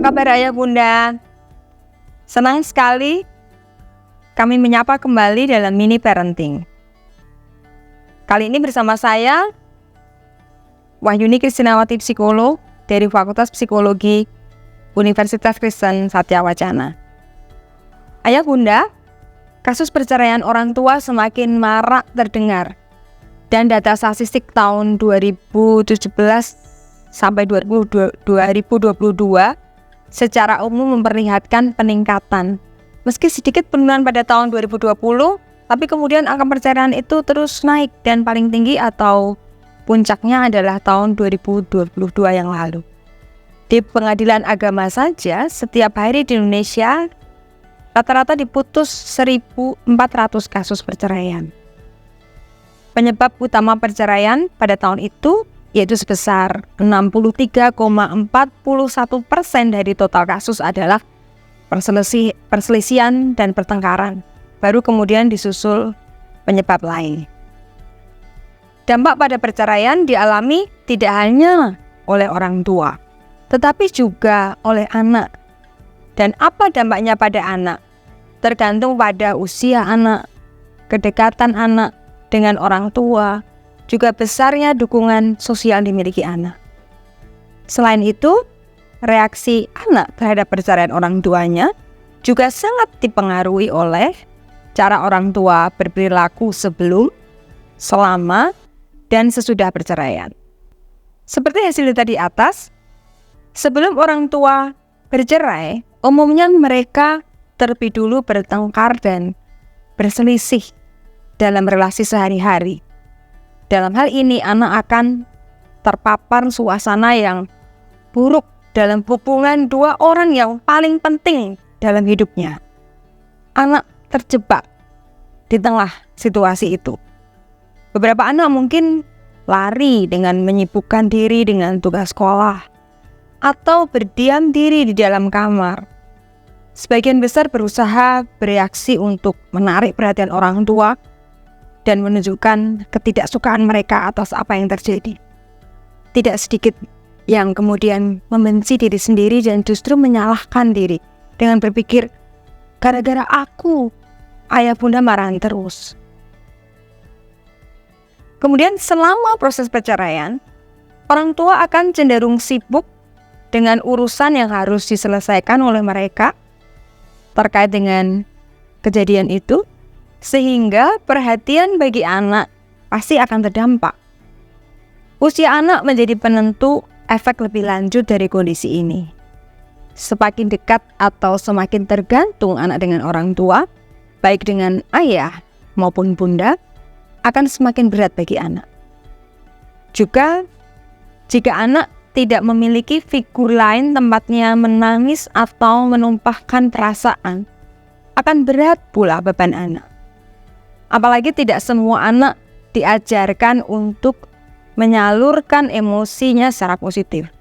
kabar Ayah Bunda? Senang sekali kami menyapa kembali dalam mini parenting. Kali ini bersama saya, Wahyuni Kristinawati Psikolog dari Fakultas Psikologi Universitas Kristen Satyawacana. Ayah Bunda, kasus perceraian orang tua semakin marak terdengar. Dan data statistik tahun 2017 sampai 2022 secara umum memperlihatkan peningkatan. Meski sedikit penurunan pada tahun 2020, tapi kemudian angka perceraian itu terus naik dan paling tinggi atau puncaknya adalah tahun 2022 yang lalu. Di pengadilan agama saja, setiap hari di Indonesia rata-rata diputus 1.400 kasus perceraian. Penyebab utama perceraian pada tahun itu yaitu sebesar 63,41% dari total kasus adalah perselisihan dan pertengkaran. Baru kemudian disusul penyebab lain. Dampak pada perceraian dialami tidak hanya oleh orang tua, tetapi juga oleh anak. Dan apa dampaknya pada anak? Tergantung pada usia anak, kedekatan anak dengan orang tua, juga besarnya dukungan sosial dimiliki anak. Selain itu, reaksi anak terhadap perceraian orang tuanya juga sangat dipengaruhi oleh cara orang tua berperilaku sebelum, selama, dan sesudah perceraian. Seperti hasil tadi atas, sebelum orang tua bercerai, umumnya mereka terlebih dulu bertengkar dan berselisih dalam relasi sehari-hari. Dalam hal ini, anak akan terpapar suasana yang buruk dalam hubungan dua orang yang paling penting dalam hidupnya. Anak terjebak di tengah situasi itu. Beberapa anak mungkin lari dengan menyibukkan diri dengan tugas sekolah atau berdiam diri di dalam kamar. Sebagian besar berusaha bereaksi untuk menarik perhatian orang tua dan menunjukkan ketidaksukaan mereka atas apa yang terjadi. Tidak sedikit yang kemudian membenci diri sendiri dan justru menyalahkan diri dengan berpikir, gara-gara aku, ayah bunda marahin terus. Kemudian selama proses perceraian, orang tua akan cenderung sibuk dengan urusan yang harus diselesaikan oleh mereka terkait dengan kejadian itu, sehingga perhatian bagi anak pasti akan terdampak. Usia anak menjadi penentu efek lebih lanjut dari kondisi ini. Semakin dekat atau semakin tergantung anak dengan orang tua, baik dengan ayah maupun bunda, akan semakin berat bagi anak. Juga, jika anak tidak memiliki figur lain tempatnya menangis atau menumpahkan perasaan, akan berat pula beban anak. Apalagi tidak semua anak diajarkan untuk menyalurkan emosinya secara positif.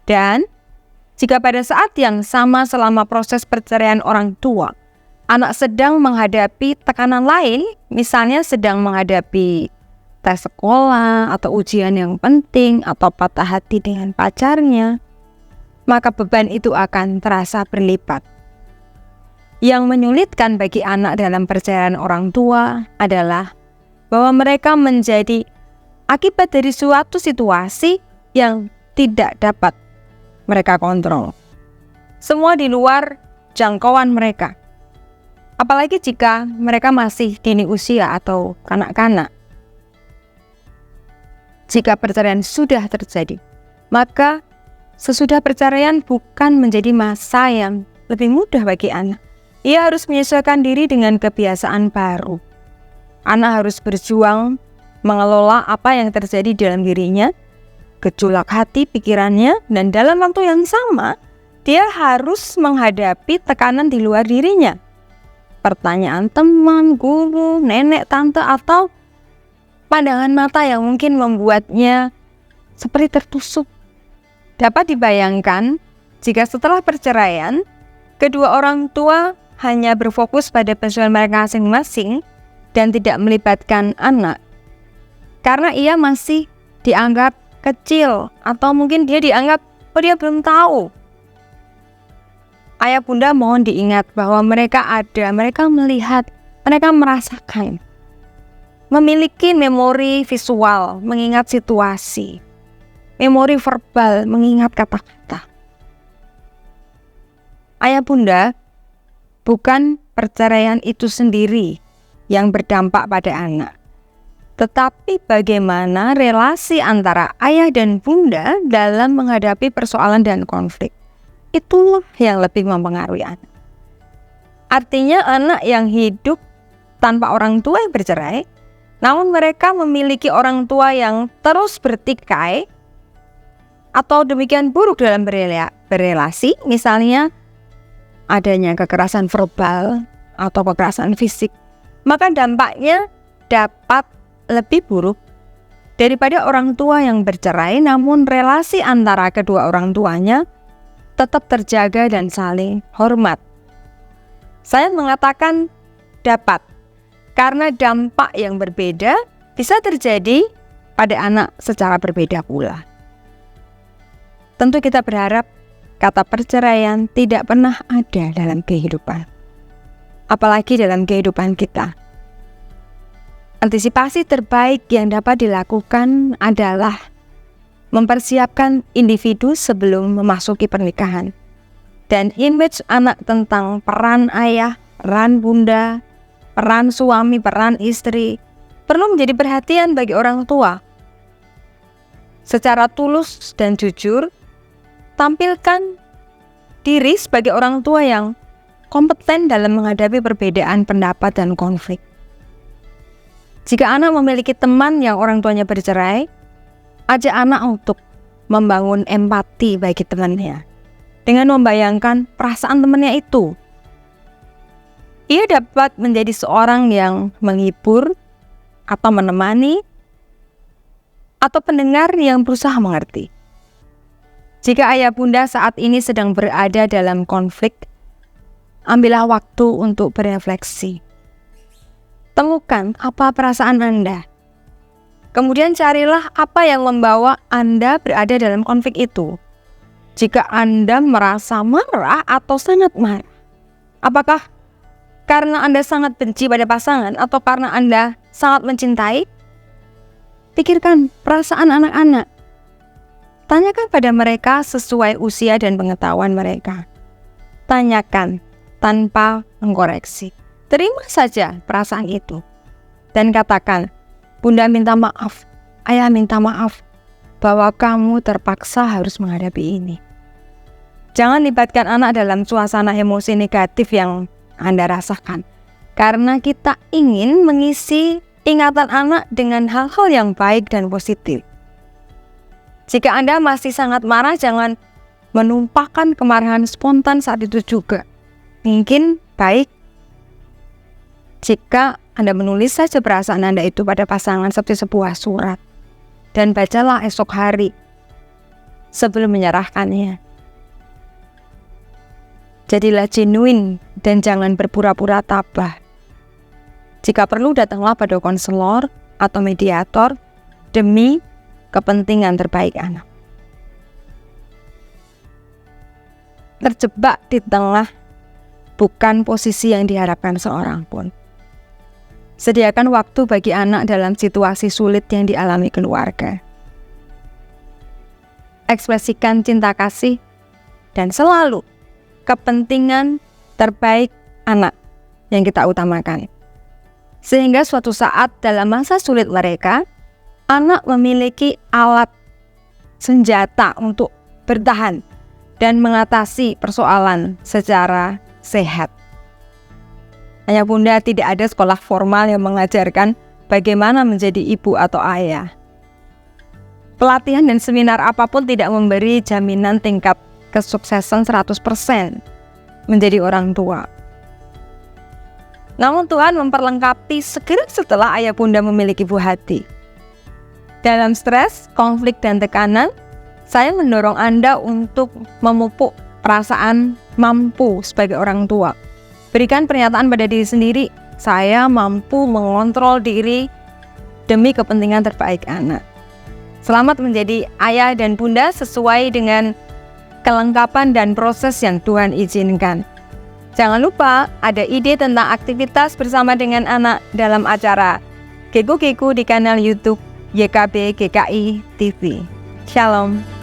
Dan jika pada saat yang sama selama proses perceraian orang tua, anak sedang menghadapi tekanan lain, misalnya sedang menghadapi tes sekolah atau ujian yang penting atau patah hati dengan pacarnya, maka beban itu akan terasa berlipat. Yang menyulitkan bagi anak dalam perceraian orang tua adalah bahwa mereka menjadi akibat dari suatu situasi yang tidak dapat mereka kontrol. Semua di luar jangkauan mereka. Apalagi jika mereka masih dini usia atau kanak-kanak. Jika perceraian sudah terjadi, maka sesudah perceraian bukan menjadi masa yang lebih mudah bagi anak. Ia harus menyesuaikan diri dengan kebiasaan baru. Anak harus berjuang mengelola apa yang terjadi dalam dirinya, gejolak hati pikirannya, dan dalam waktu yang sama, dia harus menghadapi tekanan di luar dirinya. Pertanyaan teman, guru, nenek, tante, atau pandangan mata yang mungkin membuatnya seperti tertusuk. Dapat dibayangkan jika setelah perceraian, kedua orang tua hanya berfokus pada persoalan mereka masing-masing dan tidak melibatkan anak. Karena ia masih dianggap kecil atau mungkin dia dianggap, oh dia belum tahu. Ayah bunda mohon diingat bahwa mereka ada, mereka melihat, mereka merasakan, memiliki memori visual, mengingat situasi, memori verbal, mengingat kata-kata. Ayah bunda, bukan perceraian itu sendiri yang berdampak pada anak, tetapi bagaimana relasi antara ayah dan bunda dalam menghadapi persoalan dan konflik. Itulah yang lebih mempengaruhi anak. Artinya anak yang hidup tanpa orang tua yang bercerai, namun mereka memiliki orang tua yang terus bertikai atau demikian buruk dalam berelasi, misalnya adanya kekerasan verbal atau kekerasan fisik, maka dampaknya dapat lebih buruk daripada orang tua yang bercerai namun relasi antara kedua orang tuanya tetap terjaga dan saling hormat. Saya mengatakan dapat, karena dampak yang berbeda bisa terjadi pada anak secara berbeda pula. Tentu kita berharap kata perceraian tidak pernah ada dalam kehidupan, apalagi dalam kehidupan kita. Antisipasi terbaik yang dapat dilakukan adalah mempersiapkan individu sebelum memasuki pernikahan. Dan image anak tentang peran ayah, peran bunda, peran suami, peran istri perlu menjadi perhatian bagi orang tua. Secara tulus dan jujur, tampilkan diri sebagai orang tua yang kompeten dalam menghadapi perbedaan pendapat dan konflik. Jika anak memiliki teman yang orang tuanya bercerai, ajak anak untuk membangun empati bagi temannya dengan membayangkan perasaan temannya itu. Ia dapat menjadi seorang yang menghibur atau menemani atau pendengar yang berusaha mengerti. Jika ayah bunda saat ini sedang berada dalam konflik, ambillah waktu untuk berefleksi. Temukan apa perasaan Anda. Kemudian carilah apa yang membawa Anda berada dalam konflik itu. Jika Anda merasa marah atau sangat marah, apakah karena Anda sangat benci pada pasangan atau karena Anda sangat mencintai? Pikirkan perasaan anak-anak. Tanyakan pada mereka sesuai usia dan pengetahuan mereka. Tanyakan tanpa mengkoreksi. Terima saja perasaan itu. Dan katakan, Bunda minta maaf, ayah minta maaf bahwa kamu terpaksa harus menghadapi ini. Jangan libatkan anak dalam suasana emosi negatif yang Anda rasakan, karena kita ingin mengisi ingatan anak dengan hal-hal yang baik dan positif. Jika Anda masih sangat marah, jangan menumpahkan kemarahan spontan saat itu juga. Mungkin baik jika Anda menulis saja perasaan Anda itu pada pasangan seperti sebuah surat, dan bacalah esok hari sebelum menyerahkannya. Jadilah genuine dan jangan berpura-pura tabah. Jika perlu, datanglah pada konselor atau mediator demi kepentingan terbaik anak. Terjebak di tengah bukan posisi yang diharapkan seorang pun. Sediakan waktu bagi anak dalam situasi sulit yang dialami keluarga. Ekspresikan cinta kasih dan selalu kepentingan terbaik anak yang kita utamakan. Sehingga suatu saat dalam masa sulit mereka, anak memiliki alat senjata untuk bertahan dan mengatasi persoalan secara sehat. Ayah bunda, tidak ada sekolah formal yang mengajarkan bagaimana menjadi ibu atau ayah. Pelatihan dan seminar apapun tidak memberi jaminan tingkat kesuksesan 100% menjadi orang tua. Namun Tuhan memperlengkapi segera setelah ayah bunda memiliki buah hati. Dalam stres, konflik, dan tekanan, saya mendorong Anda untuk memupuk perasaan mampu sebagai orang tua. Berikan pernyataan pada diri sendiri, saya mampu mengontrol diri demi kepentingan terbaik anak. Selamat menjadi ayah dan bunda sesuai dengan kelengkapan dan proses yang Tuhan izinkan. Jangan lupa ada ide tentang aktivitas bersama dengan anak dalam acara Keku-Keku di kanal YouTube YKB GKI TV. Shalom.